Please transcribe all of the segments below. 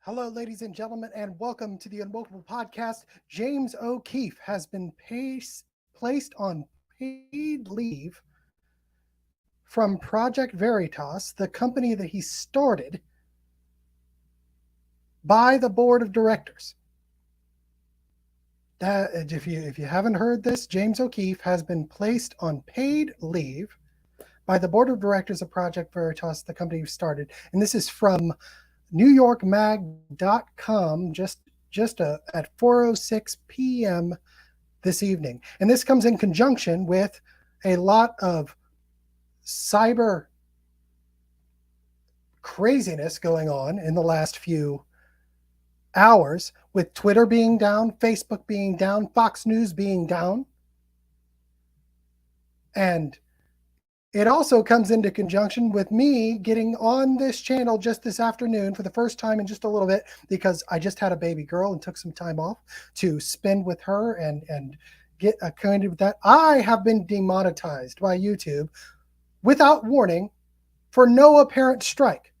Hello, ladies and gentlemen, and welcome to the Unwokeable Podcast. James O'Keefe has been placed on paid leave from Project Veritas, the company that he started, by the board of directors. That if you haven't heard this, James O'Keefe has been placed on paid leave by the board of directors of Project Veritas, the company he started, and this is from NewYorkMag.com at 4:06 p.m. this evening. And this comes in conjunction with a lot of cyber craziness going on in the last few hours, with Twitter being down, Facebook being down, Fox News being down. And it also comes into conjunction with me getting on this channel just this afternoon for the first time in just a little bit, because I just had a baby girl and took some time off to spend with her and get acquainted with that. I have been demonetized by YouTube without warning for no apparent strike.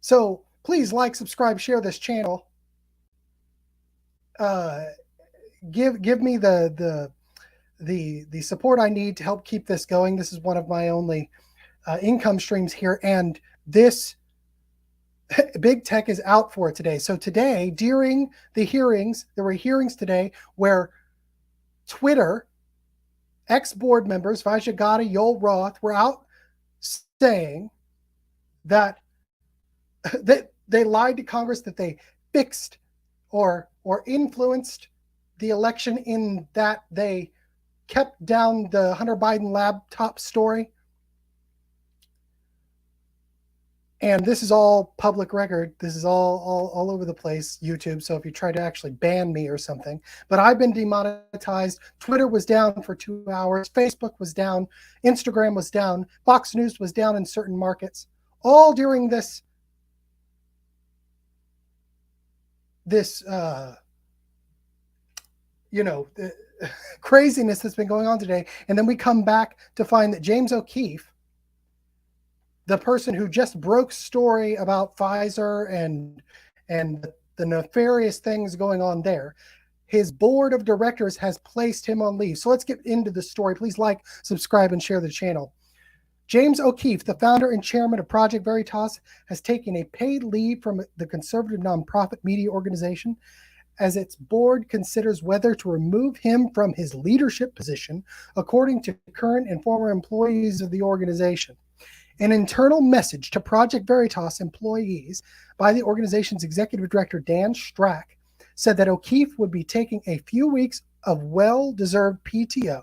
So please like, subscribe, share this channel. Give me the support I need to help keep this going. This is one of my only income streams here, and this big tech is out for it today. So today, during the hearings, there were hearings today where Twitter ex-board members, Vijay, Yoel Roth, were out saying that they lied to Congress, that they fixed or influenced the election, in that they kept down the Hunter Biden laptop story. And this is all public record. This is all over the place, YouTube. So if you try to actually ban me or something, but I've been demonetized. Twitter was down for 2 hours. Facebook was down. Instagram was down. Fox News was down in certain markets, all during this craziness that's been going on today. And then we come back to find that James O'Keefe, the person who just broke story about Pfizer and the nefarious things going on there, his board of directors has placed him on leave. So let's get into the story. Please like, subscribe, and share the channel. James O'Keefe, the founder and chairman of Project Veritas, has taken a paid leave from the conservative nonprofit media organization as its board considers whether to remove him from his leadership position, according to current and former employees of the organization. An internal message to Project Veritas employees by the organization's executive director, Dan Strack, said that O'Keefe would be taking a few weeks of well-deserved PTO.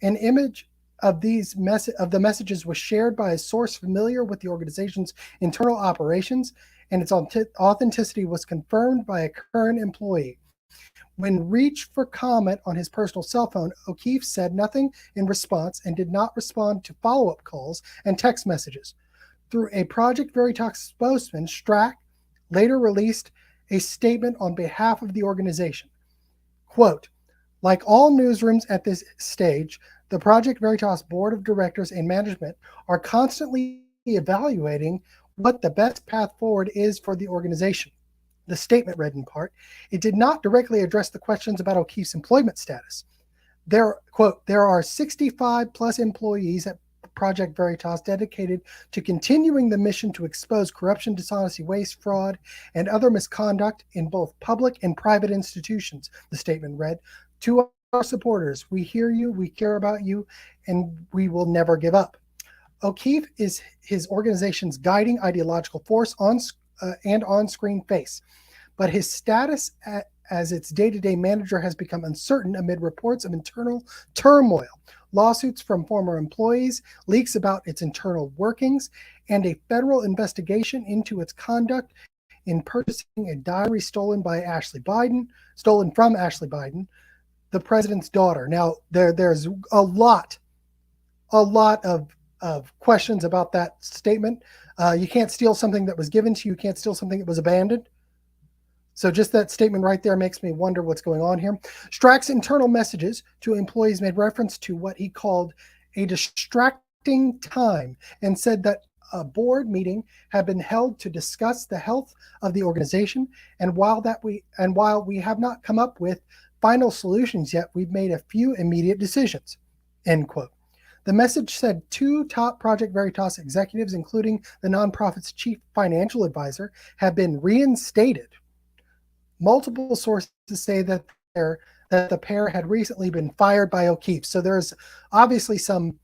An image of the messages was shared by a source familiar with the organization's internal operations, and its authenticity was confirmed by a current employee. When reached for comment on his personal cell phone, O'Keefe said nothing in response and did not respond to follow-up calls and text messages. Through a Project Veritas spokesman, Strack later released a statement on behalf of the organization. Quote, "Like all newsrooms at this stage, the Project Veritas board of directors and management are constantly evaluating what the best path forward is for the organization." The statement read in part, it did not directly address the questions about O'Keefe's employment status. There are 65 plus employees at Project Veritas dedicated to continuing the mission to expose corruption, dishonesty, waste, fraud, and other misconduct in both public and private institutions, the statement read. To our supporters, we hear you, we care about you, and we will never give up. O'Keefe is his organization's guiding ideological force and on-screen face, but his status as its day-to-day manager has become uncertain amid reports of internal turmoil, lawsuits from former employees, leaks about its internal workings, and a federal investigation into its conduct in purchasing a diary stolen from Ashley Biden, the president's daughter. Now, there's a lot of questions about that statement. You can't steal something that was given to you. You can't steal something that was abandoned. So just that statement right there makes me wonder what's going on here. Strack's internal messages to employees made reference to what he called a distracting time, and said that a board meeting had been held to discuss the health of the organization, and while we have not come up with final solutions yet, we've made a few immediate decisions. End quote. The message said 2 top Project Veritas executives, including the nonprofit's chief financial advisor, have been reinstated. Multiple sources say that the pair had recently been fired by O'Keefe. So there's obviously some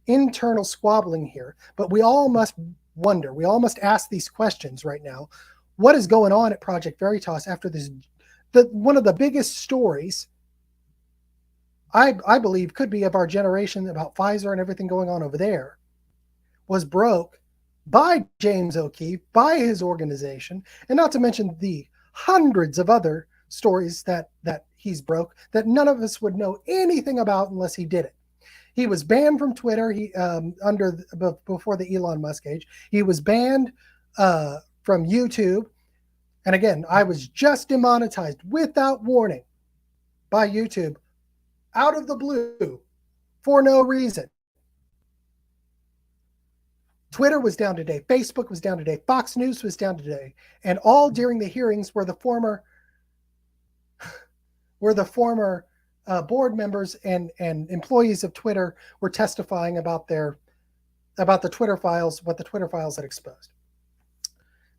internal squabbling here, but we all must wonder, we all must ask these questions right now. What is going on at Project Veritas after this? One of the biggest stories, I believe, could be of our generation about Pfizer and everything going on over there, was broke by James O'Keefe, by his organization, and not to mention the hundreds of other stories that he's broke that none of us would know anything about unless he did it. He was banned from Twitter. Before the Elon Musk age, he was banned from YouTube. And again, I was just demonetized without warning by YouTube, out of the blue, for no reason. Twitter was down today. Facebook was down today. Fox News was down today. And all during the hearings where the former board members and employees of Twitter were testifying about the Twitter files, what the Twitter files had exposed.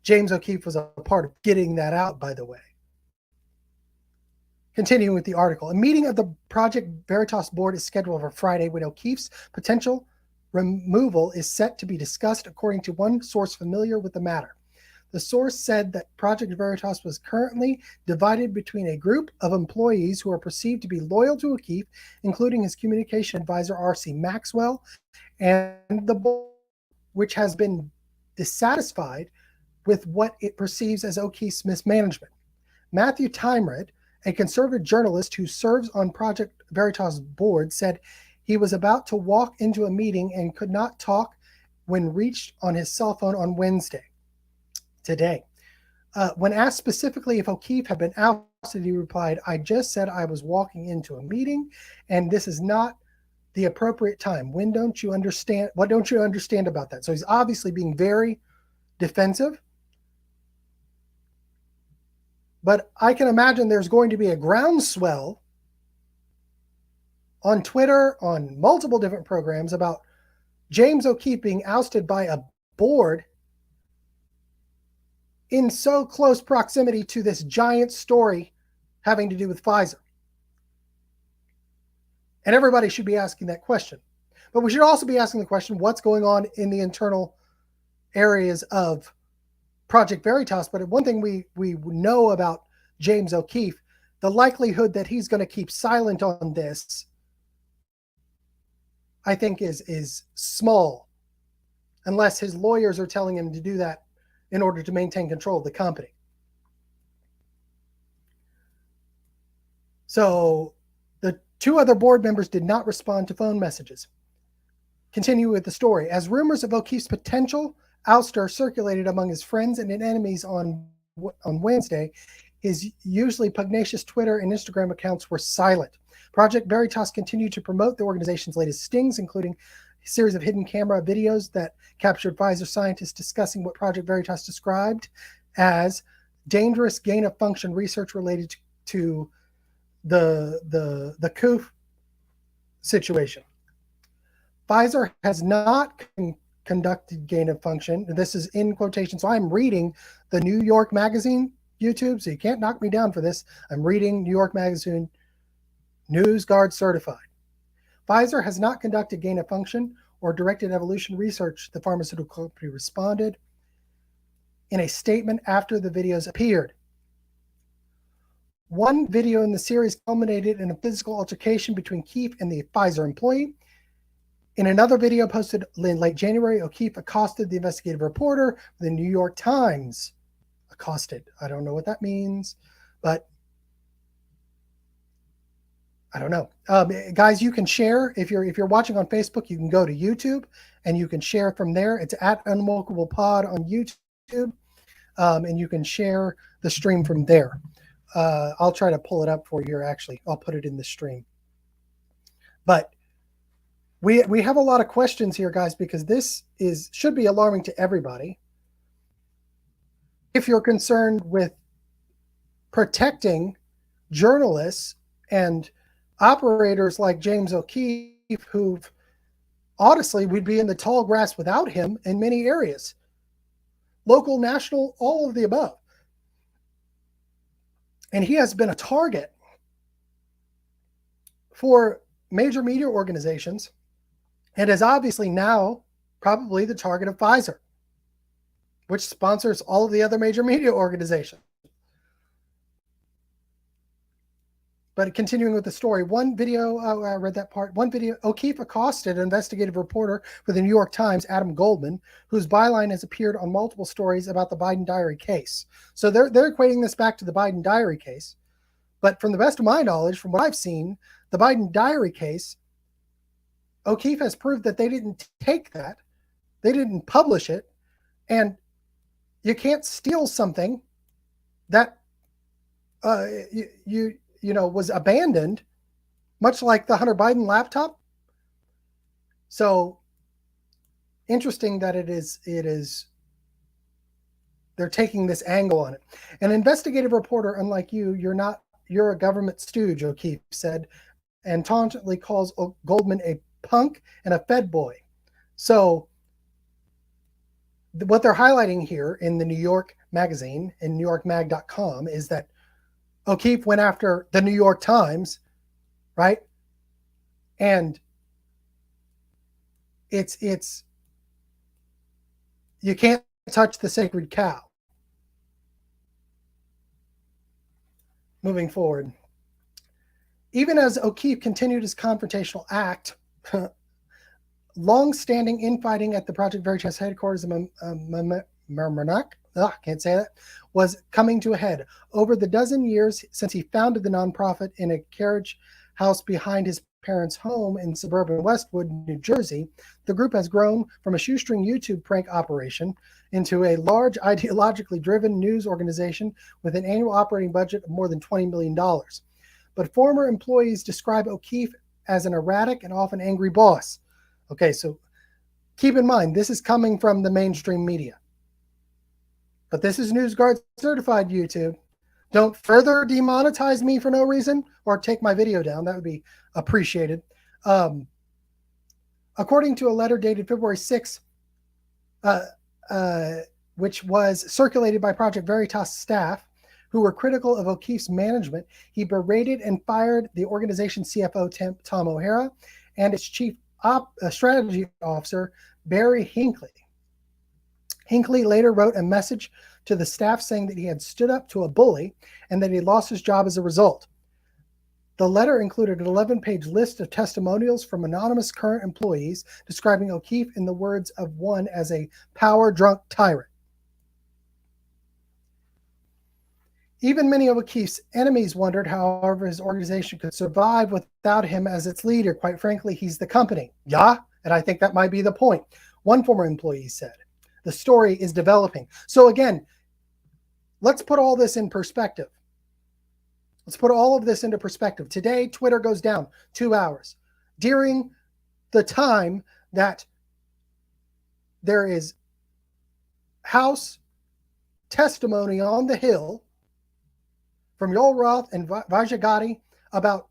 James O'Keefe was a part of getting that out, by the way. Continuing with the article, a meeting of the Project Veritas board is scheduled for Friday when O'Keefe's potential removal is set to be discussed, according to one source familiar with the matter. The source said that Project Veritas was currently divided between a group of employees who are perceived to be loyal to O'Keefe, including his communication advisor, R.C. Maxwell, and the board, which has been dissatisfied with what it perceives as O'Keefe's mismanagement. Matthew Timrod, a conservative journalist who serves on Project Veritas' board, said he was about to walk into a meeting and could not talk when reached on his cell phone on Wednesday. Today. When asked specifically if O'Keefe had been ousted, he replied, "I just said I was walking into a meeting and this is not the appropriate time. When don't you understand? What don't you understand about that?" So he's obviously being very defensive. But I can imagine there's going to be a groundswell on Twitter, on multiple different programs, about James O'Keefe being ousted by a board in so close proximity to this giant story having to do with Pfizer. And everybody should be asking that question. But we should also be asking the question, what's going on in the internal areas of Project Veritas? But one thing we know about James O'Keefe, the likelihood that he's going to keep silent on this, I think is small, unless his lawyers are telling him to do that in order to maintain control of the company. So the 2 other board members did not respond to phone messages. Continue with the story. As rumors of O'Keefe's potential ouster circulated among his friends and enemies on Wednesday, his usually pugnacious Twitter and Instagram accounts were silent. Project Veritas continued to promote the organization's latest stings, including a series of hidden camera videos that captured Pfizer scientists discussing what Project Veritas described as dangerous gain-of-function research related to the COOF situation. Pfizer has not conducted gain-of-function. This is in quotation, so I'm reading the New York Magazine YouTube, so you can't knock me down for this. I'm reading New York Magazine, News Guard certified. Pfizer has not conducted gain-of-function or directed evolution research, the pharmaceutical company responded in a statement after the videos appeared. One video in the series culminated in a physical altercation between Keefe and the Pfizer employee. In another video posted in late January, O'Keefe accosted the investigative reporter for the New York Times. Accosted. I don't know what that means, but I don't know. Guys, you can share. If you're watching on Facebook, you can go to YouTube and you can share from there. It's at Unwokable Pod on YouTube, and you can share the stream from there. I'll try to pull it up for you here. Actually, I'll put it in the stream. But we have a lot of questions here, guys, because this should be alarming to everybody. If you're concerned with protecting journalists and operators like James O'Keefe, who've honestly, we'd be in the tall grass without him in many areas. Local, national, all of the above. And he has been a target for major media organizations and is obviously now probably the target of Pfizer, which sponsors all of the other major media organizations. But continuing with the story, one video, I read that part. One video, O'Keefe accosted an investigative reporter for the New York Times, Adam Goldman, whose byline has appeared on multiple stories about the Biden diary case. So they're equating this back to the Biden diary case. But from the best of my knowledge, from what I've seen, the Biden diary case, O'Keefe has proved that they didn't take that, they didn't publish it, and you can't steal something that was abandoned, much like the Hunter Biden laptop. So interesting that it is they're taking this angle on it. An investigative reporter, unlike you're a government stooge, O'Keefe said, and tauntingly calls Goldman a punk and a Fed boy. So what they're highlighting here in the New York magazine, in newyorkmag.com, is that O'Keefe went after the New York Times, right? And it's you can't touch the sacred cow. Moving forward, even as O'Keefe continued his confrontational act, long-standing infighting at the Project Veritas headquarters in Murmanach, can't say that, was coming to a head. Over the dozen years since he founded the nonprofit in a carriage house behind his parents' home in suburban Westwood, New Jersey, the group has grown from a shoestring YouTube prank operation into a large ideologically driven news organization with an annual operating budget of more than $20 million. But former employees describe O'Keefe as an erratic and often angry boss. Okay, so keep in mind, this is coming from the mainstream media. But this is NewsGuard certified, YouTube. Don't further demonetize me for no reason or take my video down. That would be appreciated. According to a letter dated February 6th, which was circulated by Project Veritas staff who were critical of O'Keefe's management, he berated and fired the organization's CFO, Tom O'Hara, and its chief strategy officer, Barry Hinckley. Hinckley later wrote a message to the staff saying that he had stood up to a bully and that he lost his job as a result. The letter included an 11-page list of testimonials from anonymous current employees describing O'Keefe in the words of one as a power-drunk tyrant. Even many of O'Keefe's enemies wondered, however, his organization could survive without him as its leader. Quite frankly, he's the company. Yeah, and I think that might be the point. One former employee said, the story is developing. So again, let's put all this in perspective. Let's put all of this into perspective. Today, Twitter goes down 2 hours. During the time that there is House testimony on the Hill from Yoel Roth and Vijay about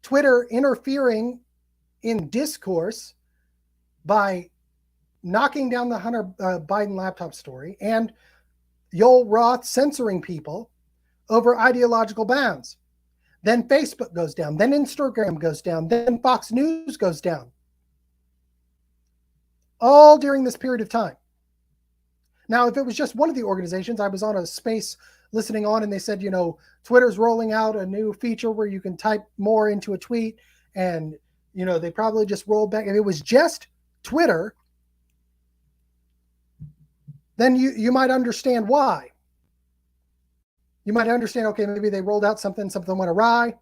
Twitter interfering in discourse by knocking down the Hunter Biden laptop story and Yoel Roth censoring people over ideological bounds. Then Facebook goes down. Then Instagram goes down. Then Fox News goes down. All during this period of time. Now, if it was just one of the organizations, I was on a space listening on and they said, Twitter's rolling out a new feature where you can type more into a tweet and, they probably just rolled back. If it was just Twitter, then you might understand why. You might understand, okay, maybe they rolled out something went awry.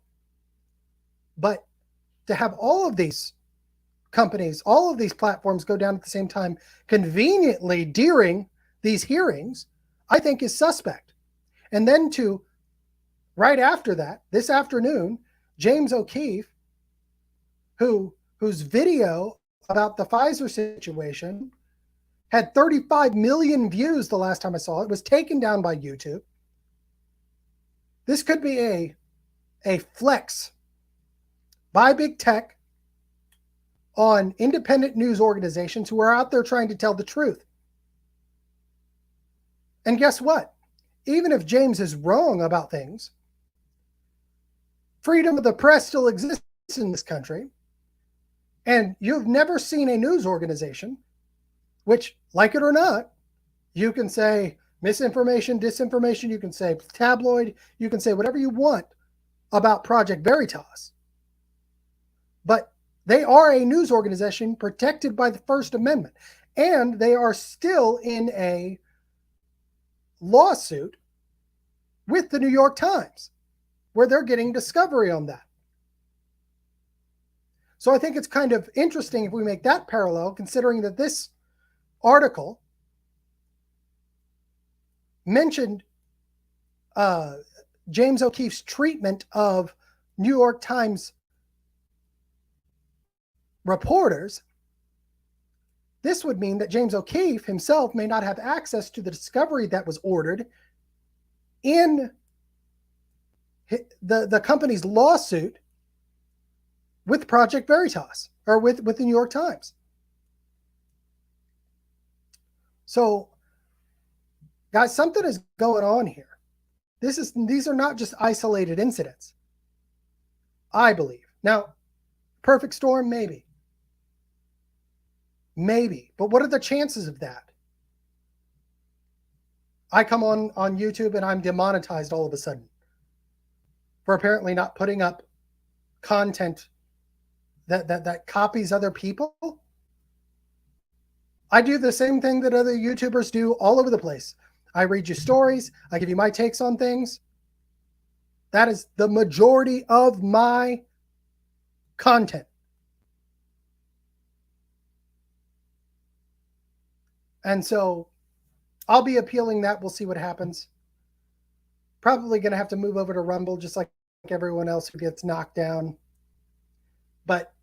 But to have all of these companies, all of these platforms go down at the same time, conveniently during these hearings, I think is suspect. And then right after that, this afternoon, James O'Keefe, who whose video about the Pfizer situation had 35 million views the last time I saw it. It was taken down by YouTube. This could be a flex by big tech on independent news organizations who are out there trying to tell the truth. And guess what? Even if James is wrong about things, freedom of the press still exists in this country. And you've never seen a news organization, which, like it or not, you can say misinformation, disinformation, you can say tabloid, you can say whatever you want about Project Veritas. But they are a news organization protected by the First Amendment. And they are still in a lawsuit with the New York Times, where they're getting discovery on that. So I think it's kind of interesting if we make that parallel, considering that this article mentioned James O'Keefe's treatment of New York Times reporters. This would mean that James O'Keefe himself may not have access to the discovery that was ordered in the company's lawsuit with Project Veritas, or with the New York Times. So, guys, something is going on here. These are not just isolated incidents, I believe. Now, perfect storm, maybe. Maybe. But what are the chances of that? I come on YouTube and I'm demonetized all of a sudden for apparently not putting up content that copies other people. I do the same thing that other YouTubers do all over the place. I read you stories. I give you my takes on things. That is the majority of my content. And so I'll be appealing that. We'll see what happens. Probably going to have to move over to Rumble, just like everyone else who gets knocked down. But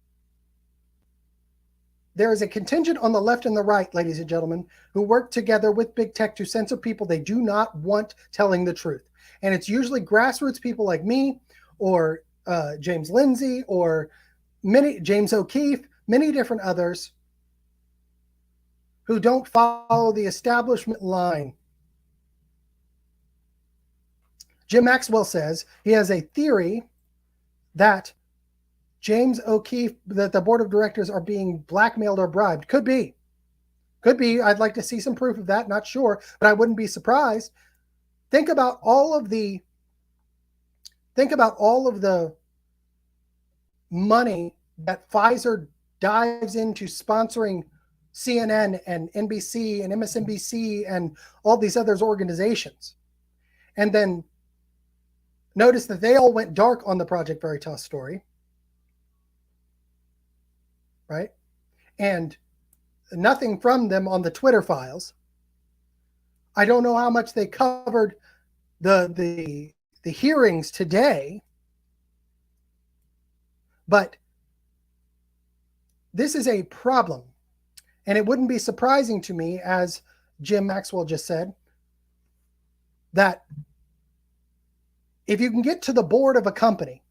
there is a contingent on the left and the right, ladies and gentlemen, who work together with big tech to censor people they do not want telling the truth. And it's usually grassroots people like me, or James Lindsay, or James O'Keefe, many different others who don't follow the establishment line. Jim Maxwell says he has a theory that James O'Keefe, that the board of directors are being blackmailed or bribed. Could be. Could be. I'd like to see some proof of that. Not sure, but I wouldn't be surprised. Think about all of the money that Pfizer dives into sponsoring CNN and NBC and MSNBC and all these other organizations. And then notice that they all went dark on the Project Veritas story. Right? And nothing from them on the Twitter files. I don't know how much they covered the hearings today, but this is a problem. And it wouldn't be surprising to me, as Jim Maxwell just said, that if you can get to the board of a company,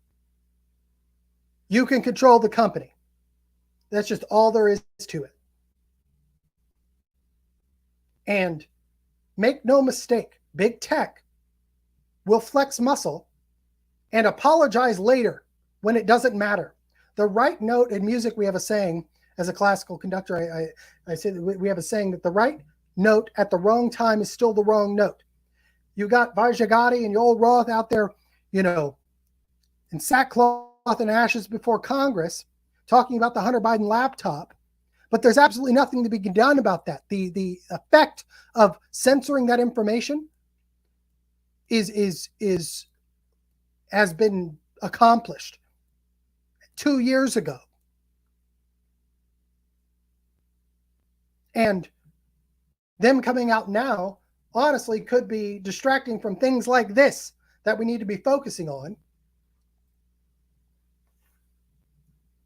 you can control the company. That's just all there is to it. And make no mistake, big tech will flex muscle and apologize later when it doesn't matter. The right note in music, we have a saying, as a classical conductor, I say that we have a saying that the right note at the wrong time is still the wrong note. You got Vajagati and Yoel Roth out there, in sackcloth and ashes before Congress, talking about the Hunter Biden laptop, but there's absolutely nothing to be done about that. The effect of censoring that information has been accomplished 2 years ago. And them coming out now, honestly, could be distracting from things like this that we need to be focusing on.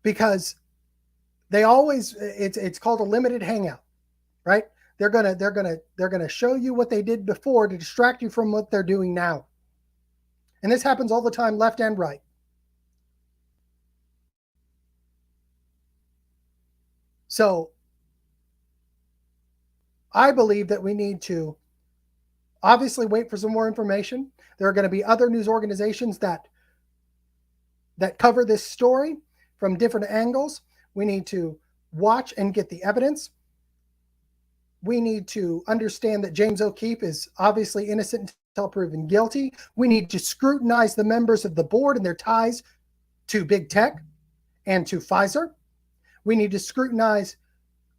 Because They always, it's called a limited hangout, right? They're gonna show you what they did before to distract you from what they're doing now. And this happens all the time, left and right. So I believe that we need to obviously wait for some more information. There are going to be other news organizations that cover this story from different angles. We need to watch and get the evidence. We need to understand that James O'Keefe is obviously innocent until proven guilty. We need to scrutinize the members of the board and their ties to big tech and to Pfizer. We need to scrutinize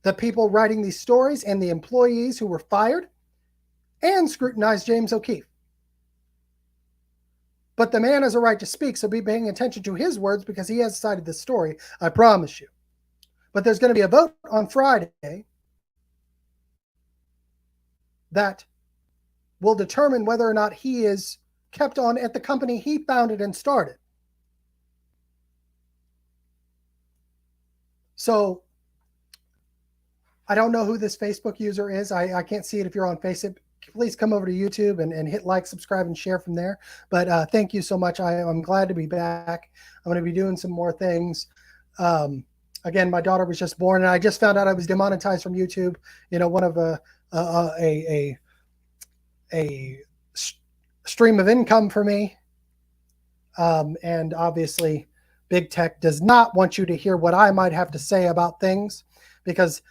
the people writing these stories and the employees who were fired, and scrutinize James O'Keefe. But the man has a right to speak, so be paying attention to his words because he has decided the story, I promise you. But there's going to be a vote on Friday that will determine whether or not he is kept on at the company he founded and started. So I don't know who this Facebook user is. I can't see it if you're on Facebook. Please come over to YouTube and hit like, subscribe, and share from there. But thank you so much. I'm glad to be back. I'm going to be doing some more things. Again, my daughter was just born, and I just found out I was demonetized from YouTube. You know, one of a stream of income for me. And obviously, big tech does not want you to hear what I might have to say about things, because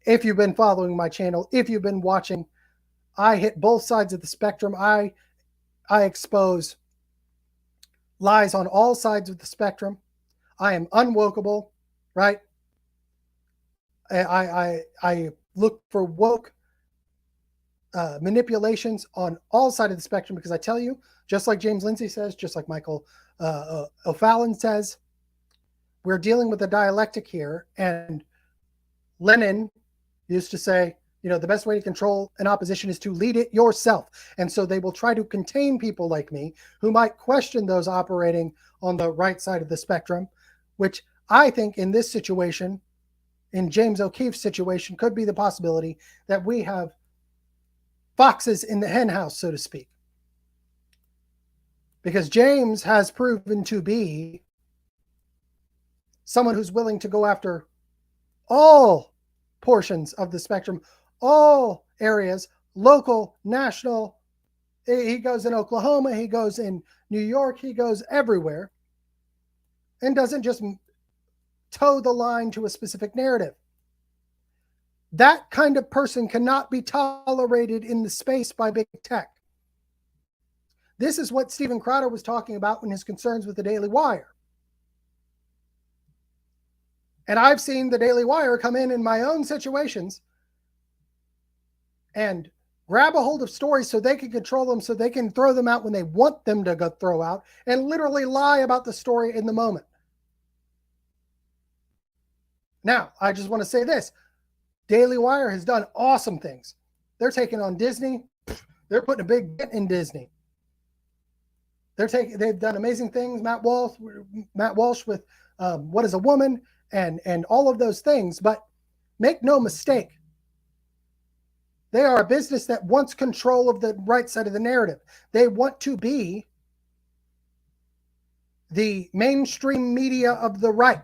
if you've been following my channel, if you've been watching, I hit both sides of the spectrum. I expose lies on all sides of the spectrum. I am unwokeable, right? I look for woke manipulations on all sides of the spectrum, because I tell you, just like James Lindsay says, just like Michael O'Fallon says, we're dealing with a dialectic here. And Lenin used to say, you know, the best way to control an opposition is to lead it yourself. And so they will try to contain people like me who might question those operating on the right side of the spectrum, which I think in this situation, in James O'Keefe's situation, could be the possibility that we have foxes in the hen house, so to speak. Because James has proven to be someone who's willing to go after all portions of the spectrum, all areas, local, national. He goes in Oklahoma, he goes in New York, he goes everywhere, and doesn't just toe the line to a specific narrative. That kind of person cannot be tolerated in the space by big tech. This is what Steven Crowder was talking about in his concerns with the Daily Wire. And I've seen the Daily Wire come in my own situations and grab a hold of stories so they can control them, so they can throw them out when they want them to go throw out, and literally lie about the story in the moment. Now, I just want to say this. Daily Wire has done awesome things. They're taking on Disney. They're putting a big dent in Disney. They've done amazing things. Matt Walsh with What is a Woman, and all of those things. But make no mistake, they are a business that wants control of the right side of the narrative. They want to be the mainstream media of the right.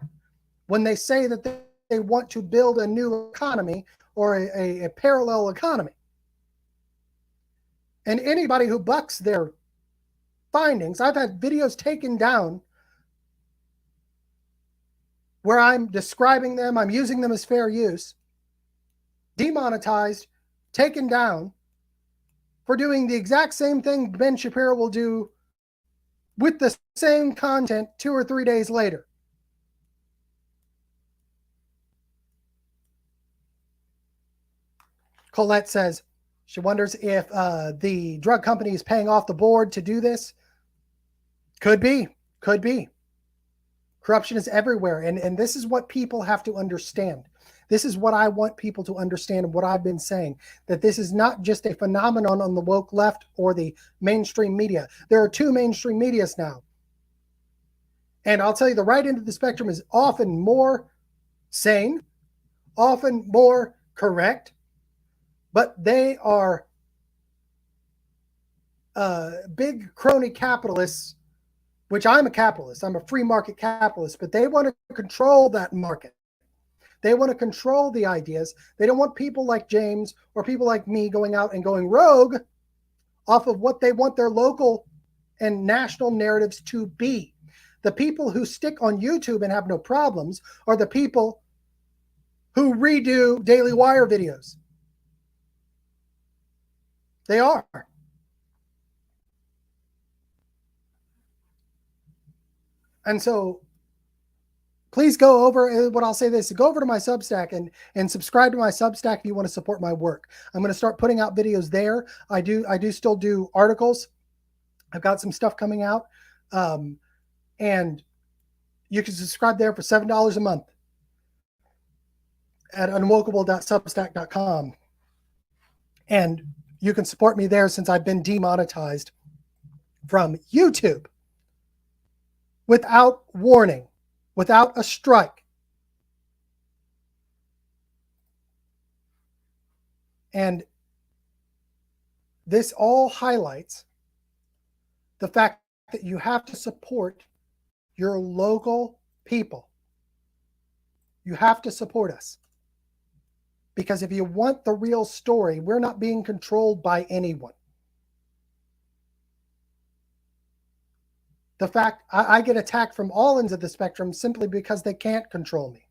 When they say that they want to build a new economy or a parallel economy. And anybody who bucks their findings, I've had videos taken down where I'm describing them, I'm using them as fair use, demonetized, taken down for doing the exact same thing Ben Shapiro will do with the same content 2 or 3 days later. Colette says she wonders if the drug company is paying off the board to do this. Could be. Could be. Corruption is everywhere. And this is what people have to understand. This is what I want people to understand, and what I've been saying, that this is not just a phenomenon on the woke left or the mainstream media. There are two mainstream medias now. And I'll tell you, the right end of the spectrum is often more sane, often more correct, but they are big crony capitalists, which I'm a capitalist. I'm a free market capitalist, but they want to control that market. They want to control the ideas. They don't want people like James or people like me going out and going rogue off of what they want their local and national narratives to be. The people who stick on YouTube and have no problems are the people who redo Daily Wire videos. They are. And so please go over, what I'll say this, go over to my Substack and subscribe to my Substack if you want to support my work. I'm going to start putting out videos there. I do still do articles. I've got some stuff coming out. And you can subscribe there for $7 a month at unwokable.substack.com. And you can support me there since I've been demonetized from YouTube without warning, without a strike. And this all highlights the fact that you have to support your local people. You have to support us. Because if you want the real story, we're not being controlled by anyone. The fact I get attacked from all ends of the spectrum simply because they can't control me.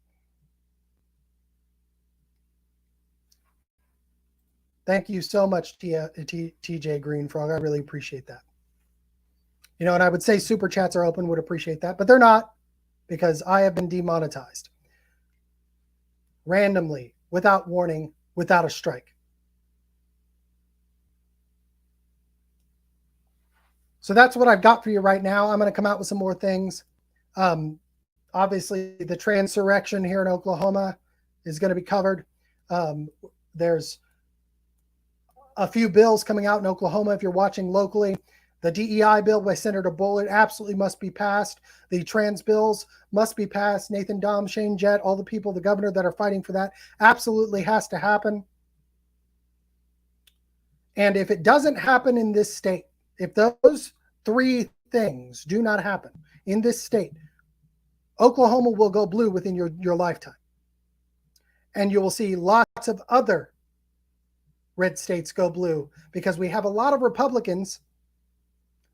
Thank you so much, TJ Green Frog. I really appreciate that. You know, and I would say super chats are open, would appreciate that, but they're not because I have been demonetized randomly, without warning, without a strike. So that's what I've got for you right now. I'm going to come out with some more things. Obviously, the transurrection here in Oklahoma is going to be covered. There's a few bills coming out in Oklahoma if you're watching locally. The DEI bill by Senator Bullard absolutely must be passed. The trans bills must be passed. Nathan Dom, Shane Jett, all the people, the governor that are fighting for that, absolutely has to happen. And if it doesn't happen in this state, if those three things do not happen in this state, Oklahoma will go blue within your lifetime. And you will see lots of other red states go blue because we have a lot of Republicans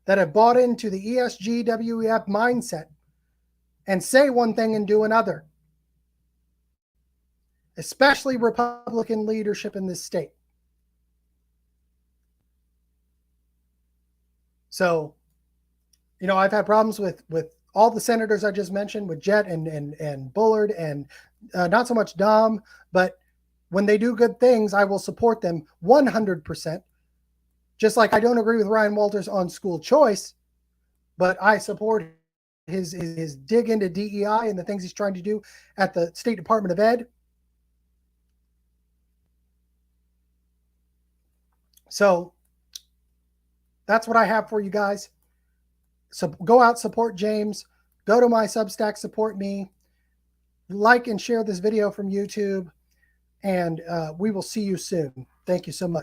that have bought into the ESG, WEF mindset and say one thing and do another, especially Republican leadership in this state. So, you know, I've had problems with all the senators I just mentioned, with Jett and Bullard and not so much Dom, but when they do good things, I will support them 100%. Just like I don't agree with Ryan Walters on school choice, but I support his dig into DEI and the things he's trying to do at the State Department of Ed. So that's what I have for you guys. So go out, support James. Go to my Substack, support me. Like and share this video from YouTube. And we will see you soon. Thank you so much.